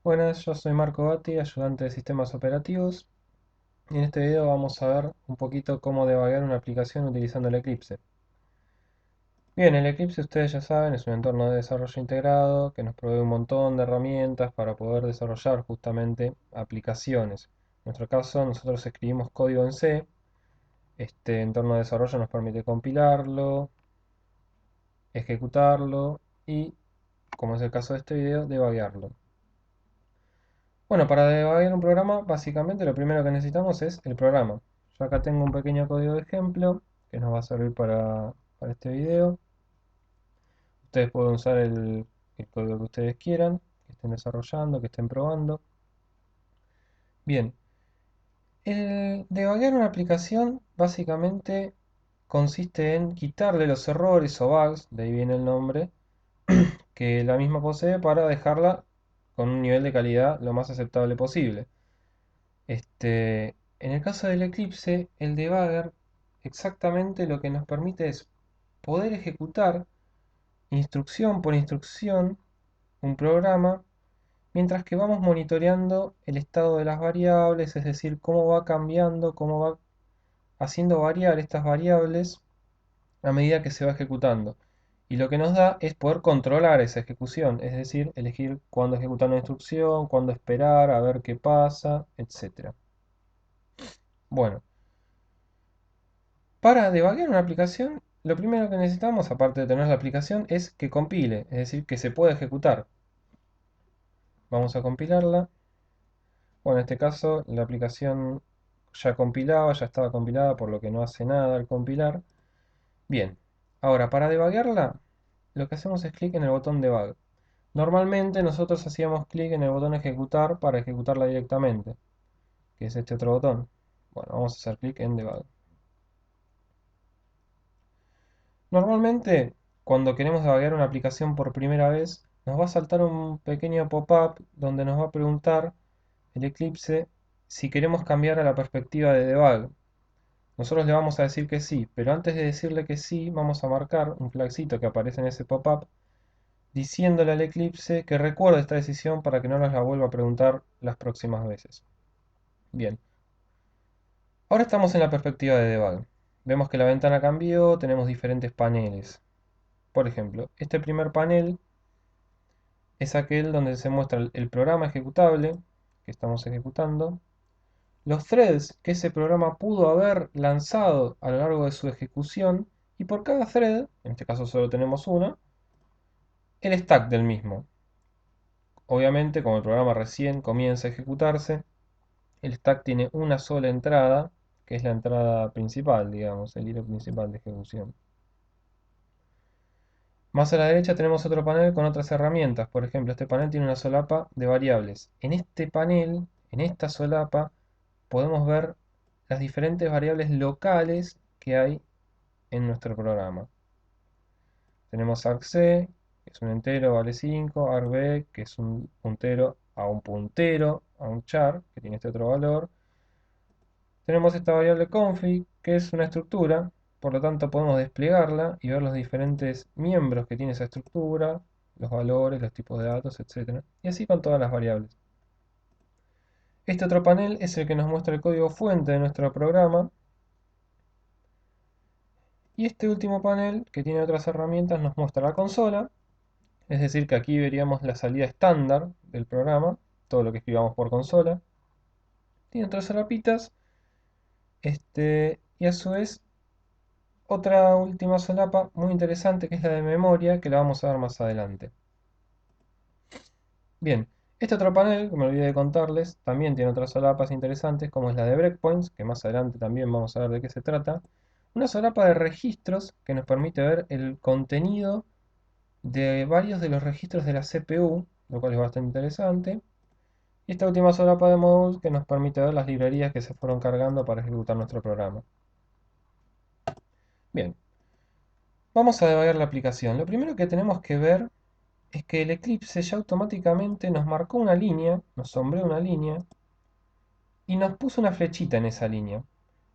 Buenas, yo soy Marco Gatti, ayudante de sistemas operativos, y en este video vamos a ver un poquito cómo debuguear una aplicación utilizando el Eclipse. Bien, el Eclipse ustedes ya saben, es un entorno de desarrollo integrado que nos provee un montón de herramientas para poder desarrollar justamente aplicaciones. En nuestro caso, nosotros escribimos código en C, este entorno de desarrollo nos permite compilarlo, ejecutarlo y, como es el caso de este video, debuguearlo. Bueno, para debugar un programa, básicamente lo primero que necesitamos es el programa. Yo acá tengo un pequeño código de ejemplo que nos va a servir para este video. Ustedes pueden usar el código que ustedes quieran, que estén desarrollando, que estén probando. Bien, el debuguear una aplicación básicamente consiste en quitarle los errores o bugs, de ahí viene el nombre, que la misma posee para dejarla con un nivel de calidad lo más aceptable posible. En el caso del Eclipse, el debugger exactamente lo que nos permite es poder ejecutar instrucción por instrucción un programa mientras que vamos monitoreando el estado de las variables, es decir, cómo va cambiando, cómo va haciendo variar estas variables a medida que se va ejecutando. Y lo que nos da es poder controlar esa ejecución, es decir, elegir cuándo ejecutar una instrucción, cuándo esperar, a ver qué pasa, etc. Bueno, para debuguear una aplicación, lo primero que necesitamos, aparte de tener la aplicación, es que compile, es decir, que se pueda ejecutar. Vamos a compilarla. Bueno, en este caso, la aplicación ya compilaba, ya estaba compilada, por lo que no hace nada al compilar. Bien, ahora para debuguearla, lo que hacemos es clic en el botón debug. Normalmente nosotros hacíamos clic en el botón ejecutar para ejecutarla directamente, que es este otro botón. Bueno, vamos a hacer clic en debug. Normalmente, cuando queremos debuguear una aplicación por primera vez, nos va a saltar un pequeño pop-up donde nos va a preguntar el Eclipse si queremos cambiar a la perspectiva de debug. Nosotros le vamos a decir que sí, pero antes de decirle que sí, vamos a marcar un flagcito que aparece en ese pop-up diciéndole al Eclipse que recuerde esta decisión para que no nos la vuelva a preguntar las próximas veces. Bien, ahora estamos en la perspectiva de debug. Vemos que la ventana cambió, tenemos diferentes paneles. Por ejemplo, este primer panel es aquel donde se muestra el programa ejecutable que estamos ejecutando, los threads que ese programa pudo haber lanzado a lo largo de su ejecución y por cada thread, en este caso solo tenemos uno, el stack del mismo. Obviamente, como el programa recién comienza a ejecutarse, el stack tiene una sola entrada, que es la entrada principal, digamos, el hilo principal de ejecución. Más a la derecha tenemos otro panel con otras herramientas. Por ejemplo, este panel tiene una solapa de variables. En este panel, en esta solapa, podemos ver las diferentes variables locales que hay en nuestro programa. Tenemos argc, que es un entero, vale 5, argv, que es un puntero, a un char, que tiene este otro valor. Tenemos esta variable config, que es una estructura, por lo tanto podemos desplegarla y ver los diferentes miembros que tiene esa estructura, los valores, los tipos de datos, etc. Y así con todas las variables. Este otro panel es el que nos muestra el código fuente de nuestro programa. Y este último panel, que tiene otras herramientas, nos muestra la consola. Es decir, que aquí veríamos la salida estándar del programa, todo lo que escribamos por consola. Tiene otras solapitas. Y a su vez otra última solapa muy interesante que es la de memoria, que la vamos a ver más adelante. Bien, este otro panel, que me olvidé de contarles, también tiene otras solapas interesantes, como es la de breakpoints, que más adelante también vamos a ver de qué se trata. Una solapa de registros que nos permite ver el contenido de varios de los registros de la CPU, lo cual es bastante interesante. Y esta última solapa de modules que nos permite ver las librerías que se fueron cargando para ejecutar nuestro programa. Bien, vamos a debugar la aplicación. Lo primero que tenemos que ver es que el Eclipse ya automáticamente nos marcó una línea, nos sombreó una línea y nos puso una flechita en esa línea.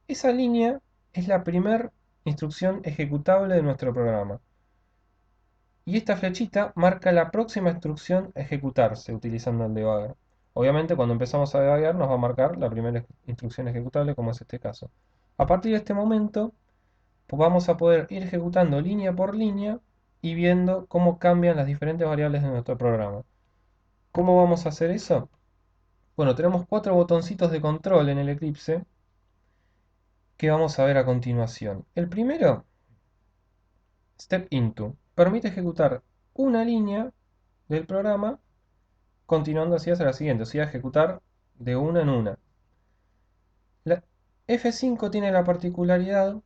Esa línea es la primera instrucción ejecutable de nuestro programa. y esta flechita marca la próxima instrucción a ejecutarse utilizando el debugger. Obviamente cuando empezamos a debugar nos va a marcar la primera instrucción ejecutable, como es este caso. A partir de este momento pues vamos a poder ir ejecutando línea por línea y viendo cómo cambian las diferentes variables de nuestro programa. ¿Cómo vamos a hacer eso? Bueno, tenemos cuatro botoncitos de control en el Eclipse que vamos a ver a continuación. El primero, Step Into, permite ejecutar una línea del programa continuando así hacia la siguiente, o sea, ejecutar de una en una. La F5 tiene la particularidad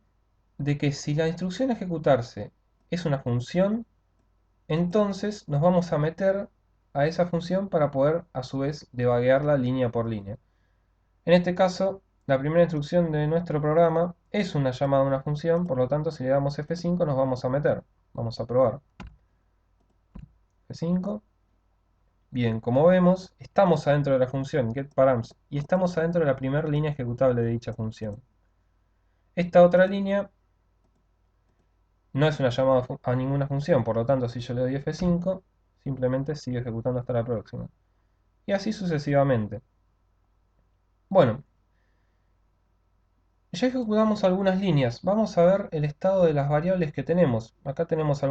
de que si la instrucción a ejecutarse es una función, entonces nos vamos a meter a esa función para poder a su vez debaguearla línea por línea. En este caso, la primera instrucción de nuestro programa es una llamada a una función, por lo tanto si le damos F5 nos vamos a meter. Vamos a probar. F5. Bien, como vemos, estamos adentro de la función getParams y estamos adentro de la primera línea ejecutable de dicha función. Esta otra línea no es una llamada a ninguna función, por lo tanto si yo le doy F5, simplemente sigue ejecutando hasta la próxima. Y así sucesivamente. Bueno, ya ejecutamos algunas líneas. Vamos a ver el estado de las variables que tenemos. Acá tenemos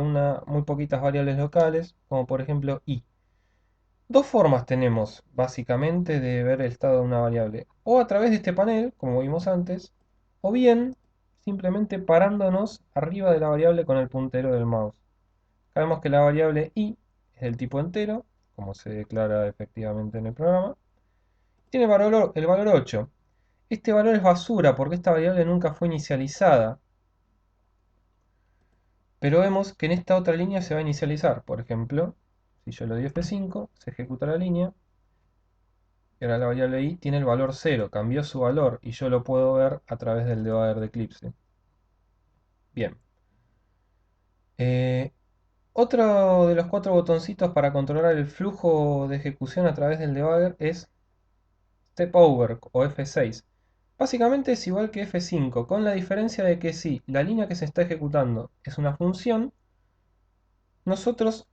muy poquitas variables locales, como por ejemplo i. Dos formas tenemos, básicamente, de ver el estado de una variable. O a través de este panel, como vimos antes, o bien simplemente parándonos arriba de la variable con el puntero del mouse. Sabemos que la variable i es del tipo entero, como se declara efectivamente en el programa. Tiene el valor 8. Este valor es basura porque esta variable nunca fue inicializada. Pero vemos que en esta otra línea se va a inicializar. Por ejemplo, si yo le doy F5, se ejecuta la línea. Y ahora la variable i tiene el valor 0. Cambió su valor y yo lo puedo ver a través del debugger de Eclipse. Bien. Eh, Otro de los cuatro botoncitos para controlar el flujo de ejecución a través del debugger es Step Over o F6. Básicamente es igual que F5, con la diferencia de que si la línea que se está ejecutando es una función, nosotros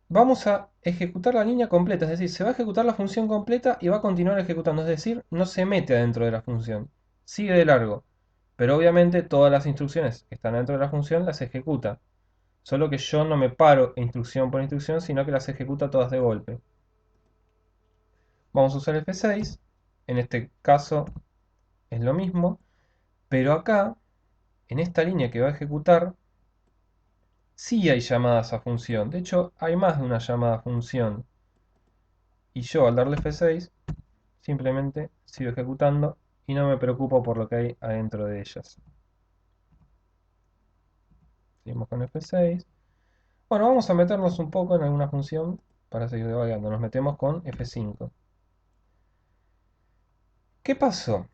vamos a ejecutar la línea completa, es decir, se va a ejecutar la función completa y va a continuar ejecutando, es decir, no se mete adentro de la función, sigue de largo, pero obviamente todas las instrucciones que están dentro de la función las ejecuta, solo que yo no me paro instrucción por instrucción, sino que las ejecuta todas de golpe. Vamos a usar F6, en este caso es lo mismo, pero acá, en esta línea que va a ejecutar, sí hay llamadas a función, de hecho hay más de una llamada a función, y yo al darle F6 simplemente sigo ejecutando y no me preocupo por lo que hay adentro de ellas. Seguimos con F6. Bueno, vamos a meternos un poco en alguna función para seguir divagando. Nos metemos con F5. ¿Qué pasó?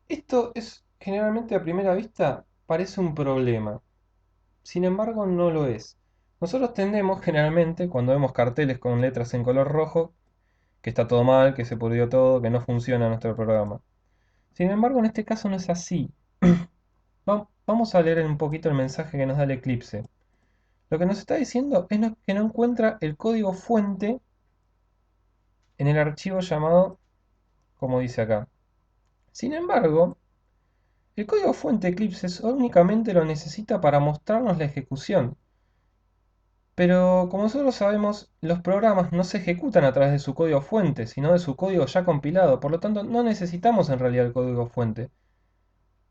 Esto es generalmente a primera vista parece un problema. Sin embargo, no lo es. Nosotros tendemos generalmente, cuando vemos carteles con letras en color rojo, que está todo mal, que se pudrió todo, que no funciona nuestro programa. Sin embargo, en este caso no es así. Vamos a leer un poquito el mensaje que nos da el Eclipse. Lo que nos está diciendo es que no encuentra el código fuente en el archivo llamado, como dice acá. Sin embargo, el código fuente Eclipse únicamente lo necesita para mostrarnos la ejecución. Pero como nosotros sabemos, los programas no se ejecutan a través de su código fuente, sino de su código ya compilado. Por lo tanto, no necesitamos en realidad el código fuente.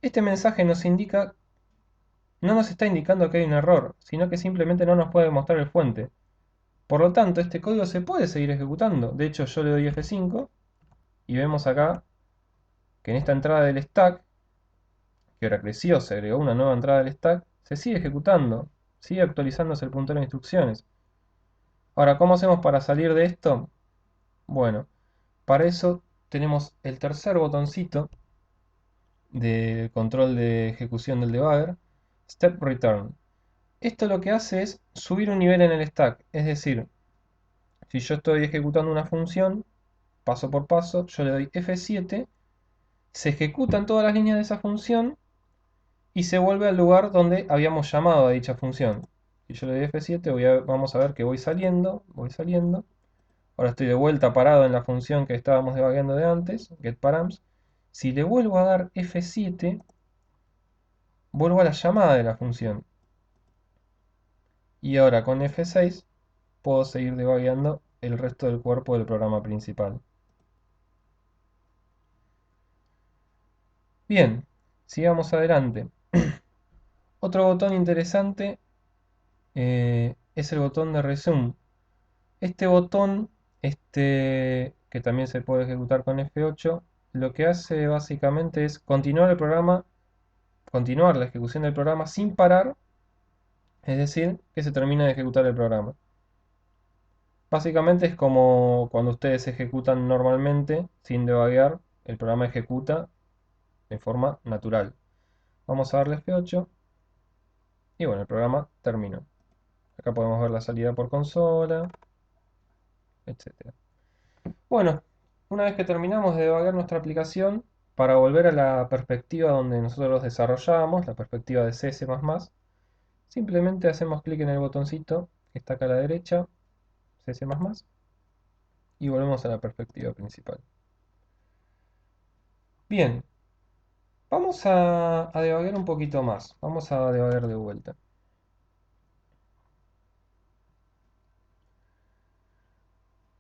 Este mensaje no nos está indicando que hay un error, sino que simplemente no nos puede mostrar el fuente. Por lo tanto, este código se puede seguir ejecutando. De hecho, yo le doy F5 y vemos acá que en esta entrada del stack, que ahora creció, se agregó una nueva entrada del stack, se sigue ejecutando, sigue actualizándose el puntero de instrucciones. Ahora, ¿cómo hacemos para salir de esto? Bueno, para eso tenemos el tercer botoncito de control de ejecución del debugger, Step Return. Esto lo que hace es subir un nivel en el stack, es decir, si yo estoy ejecutando una función, paso por paso, yo le doy F7, se ejecutan todas las líneas de esa función y se vuelve al lugar donde habíamos llamado a dicha función. Si yo le doy F7, vamos a ver que voy saliendo, voy saliendo. Ahora estoy de vuelta parado en la función que estábamos debugueando de antes, getParams. Si le vuelvo a dar F7, vuelvo a la llamada de la función. Y ahora con F6 puedo seguir debugueando el resto del cuerpo del programa principal. Bien, sigamos adelante. Otro botón interesante es el botón de Resume. Este botón, que también se puede ejecutar con F8, lo que hace básicamente es continuar el programa, continuar la ejecución del programa sin parar, es decir, que se termina de ejecutar el programa. Básicamente es como cuando ustedes ejecutan normalmente, sin debuguear, el programa ejecuta de forma natural. Vamos a darle F8 y bueno, el programa terminó. Acá podemos ver la salida por consola, etcétera. Bueno, una vez que terminamos de debuguear nuestra aplicación, para volver a la perspectiva donde nosotros desarrollamos, la perspectiva de C++, simplemente hacemos clic en el botoncito que está acá a la derecha, C++, y volvemos a la perspectiva principal. Bien, vamos a debuguear un poquito más. Vamos a debuguear de vuelta.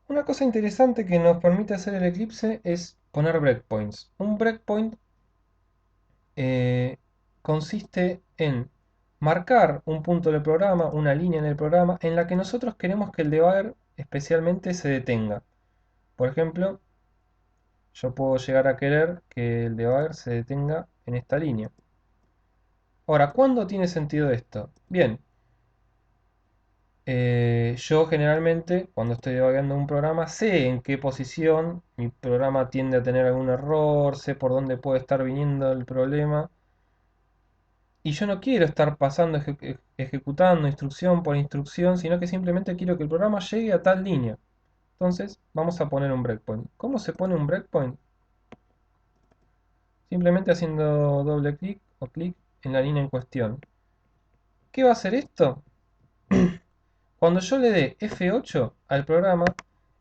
Una cosa interesante que nos permite hacer el Eclipse es poner breakpoints. Un breakpoint consiste en marcar un punto del programa, una línea en el programa, en la que nosotros queremos que el debugger especialmente se detenga. Por ejemplo, yo puedo llegar a querer que el debugger se detenga en esta línea. Ahora, ¿cuándo tiene sentido esto? Bien, yo generalmente cuando estoy debugueando un programa sé en qué posición mi programa tiende a tener algún error, sé por dónde puede estar viniendo el problema. Y yo no quiero estar pasando, ejecutando instrucción por instrucción, sino que simplemente quiero que el programa llegue a tal línea. Entonces, vamos a poner un breakpoint. ¿Cómo se pone un breakpoint? Simplemente haciendo doble clic o clic en la línea en cuestión. ¿Qué va a hacer esto? Cuando yo le dé F8 al programa,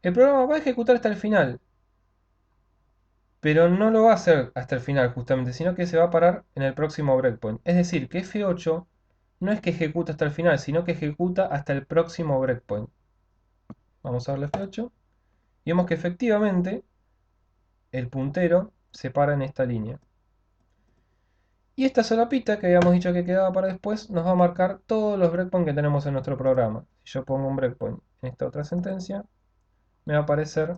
el programa va a ejecutar hasta el final. Pero no lo va a hacer hasta el final justamente, sino que se va a parar en el próximo breakpoint. Es decir, que F8 no es que ejecuta hasta el final, sino que ejecuta hasta el próximo breakpoint. Vamos a darle F8 y vemos que efectivamente el puntero se para en esta línea. Y esta solapita que habíamos dicho que quedaba para después nos va a marcar todos los breakpoints que tenemos en nuestro programa. Si yo pongo un breakpoint en esta otra sentencia, me va a aparecer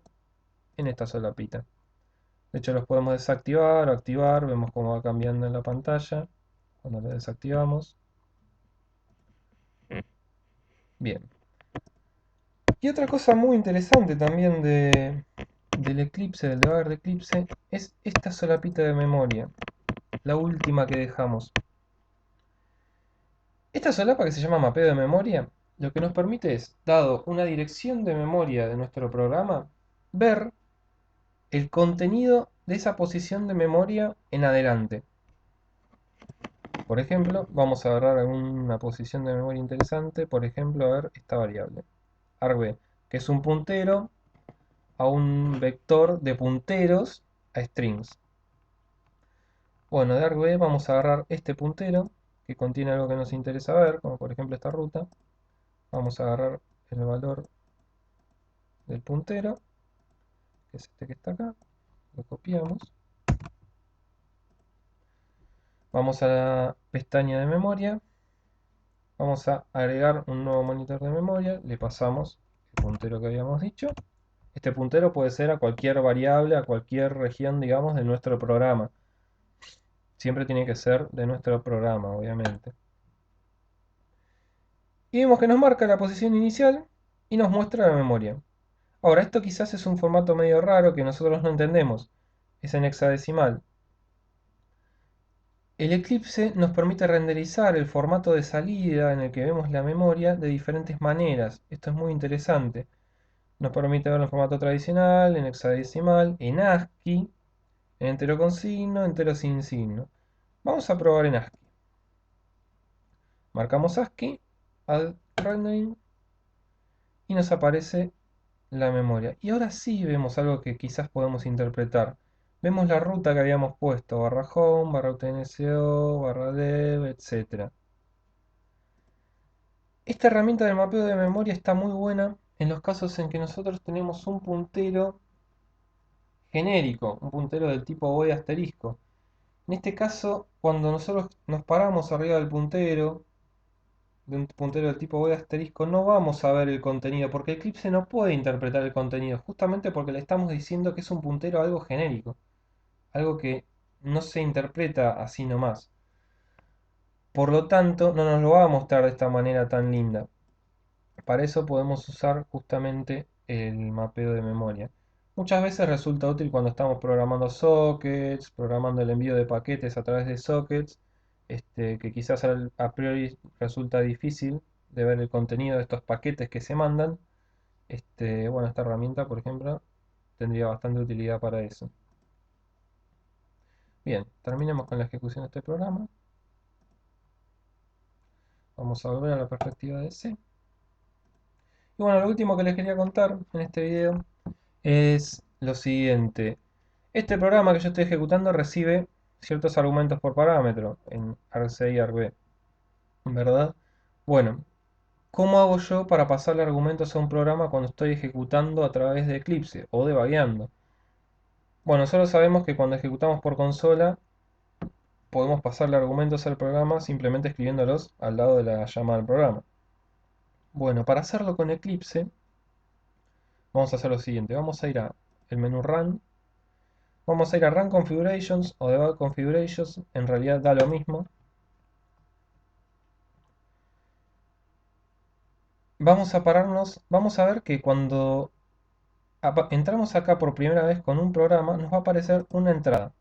en esta solapita. De hecho los podemos desactivar o activar, vemos cómo va cambiando en la pantalla cuando lo desactivamos. Bien. Y otra cosa muy interesante también del Eclipse, del debugger de Eclipse, es esta solapita de memoria, la última que dejamos. Esta solapa que se llama mapeo de memoria, lo que nos permite es, dado una dirección de memoria de nuestro programa, ver el contenido de esa posición de memoria en adelante. Por ejemplo, vamos a agarrar alguna posición de memoria interesante, por ejemplo, a ver esta variable, argv, que es un puntero a un vector de punteros a strings. Bueno, de argv vamos a agarrar este puntero, que contiene algo que nos interesa ver, como por ejemplo esta ruta. Vamos a agarrar el valor del puntero, que es este que está acá, lo copiamos. Vamos a la pestaña de memoria, vamos a agregar un nuevo monitor de memoria, le pasamos el puntero que habíamos dicho. Este puntero puede ser a cualquier variable, a cualquier región, digamos, de nuestro programa. Siempre tiene que ser de nuestro programa, obviamente. Y vemos que nos marca la posición inicial y nos muestra la memoria. Ahora, esto quizás es un formato medio raro que nosotros no entendemos. Es en hexadecimal. El Eclipse nos permite renderizar el formato de salida en el que vemos la memoria de diferentes maneras. Esto es muy interesante. Nos permite verlo en formato tradicional, en hexadecimal, en ASCII, en entero con signo, entero sin signo. Vamos a probar en ASCII. Marcamos ASCII, Add Rendering y nos aparece la memoria. Y ahora sí vemos algo que quizás podemos interpretar. Vemos la ruta que habíamos puesto, barra home, barra utnco, barra dev, etc. Esta herramienta del mapeo de memoria está muy buena en los casos en que nosotros tenemos un puntero genérico, un puntero del tipo void asterisco. En este caso, cuando nosotros nos paramos arriba del puntero, de un puntero del tipo void asterisco, no vamos a ver el contenido, porque Eclipse no puede interpretar el contenido, justamente porque le estamos diciendo que es un puntero a algo genérico, algo que no se interpreta así nomás. Por lo tanto, no nos lo va a mostrar de esta manera tan linda. Para eso podemos usar justamente el mapeo de memoria. Muchas veces resulta útil cuando estamos programando sockets, programando el envío de paquetes a través de sockets, que quizás a priori resulta difícil de ver el contenido de estos paquetes que se mandan. Bueno, esta herramienta, por ejemplo, tendría bastante utilidad para eso. Bien, terminemos con la ejecución de este programa. Vamos a volver a la perspectiva de C. Y bueno, lo último que les quería contar en este video es lo siguiente. Este programa que yo estoy ejecutando recibe ciertos argumentos por parámetro en argc y argv, ¿verdad? Bueno, ¿cómo hago yo para pasarle argumentos a un programa cuando estoy ejecutando a través de Eclipse o debugueando? Bueno, solo sabemos que cuando ejecutamos por consola podemos pasarle argumentos al programa simplemente escribiéndolos al lado de la llamada del programa. Bueno, para hacerlo con Eclipse vamos a hacer lo siguiente. Vamos a ir a el menú Run. Vamos a ir a Run Configurations o Debug Configurations, en realidad da lo mismo. Vamos a pararnos, vamos a ver que cuando entramos acá por primera vez con un programa, nos va a aparecer una entrada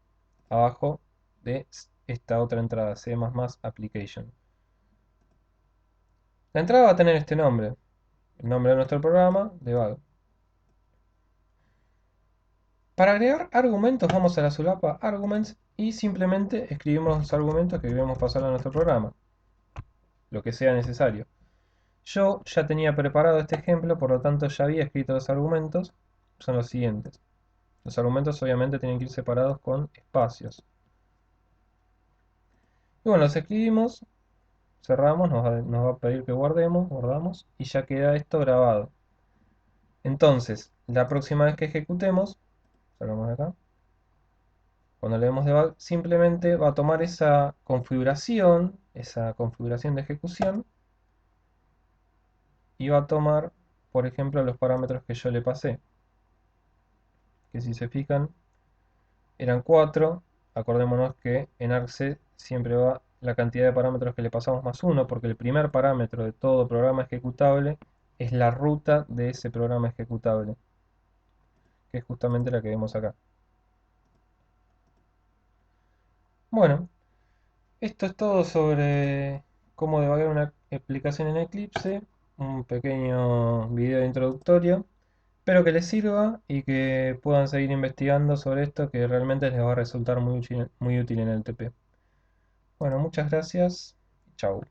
abajo de esta otra entrada, C++ Application. La entrada va a tener este nombre, el nombre de nuestro programa, debug. Para agregar argumentos vamos a la solapa Arguments y simplemente escribimos los argumentos que queremos pasar a nuestro programa, lo que sea necesario. Yo ya tenía preparado este ejemplo, por lo tanto ya había escrito los argumentos, son los siguientes. Los argumentos obviamente tienen que ir separados con espacios. Y bueno, los escribimos, cerramos, nos va a pedir que guardemos, guardamos y ya queda esto grabado. Entonces, la próxima vez que ejecutemos, sacamos de acá, cuando le demos debug, simplemente va a tomar esa configuración de ejecución, y va a tomar, por ejemplo, los parámetros que yo le pasé, que si se fijan, eran 4. Acordémonos que en argc siempre va la cantidad de parámetros que le pasamos más 1, porque el primer parámetro de todo programa ejecutable es la ruta de ese programa ejecutable, que es justamente la que vemos acá. Bueno, esto es todo sobre cómo debugar una aplicación en Eclipse, un pequeño video introductorio. Espero que les sirva y que puedan seguir investigando sobre esto, que realmente les va a resultar muy útil en el TP. Bueno, muchas gracias. Chau.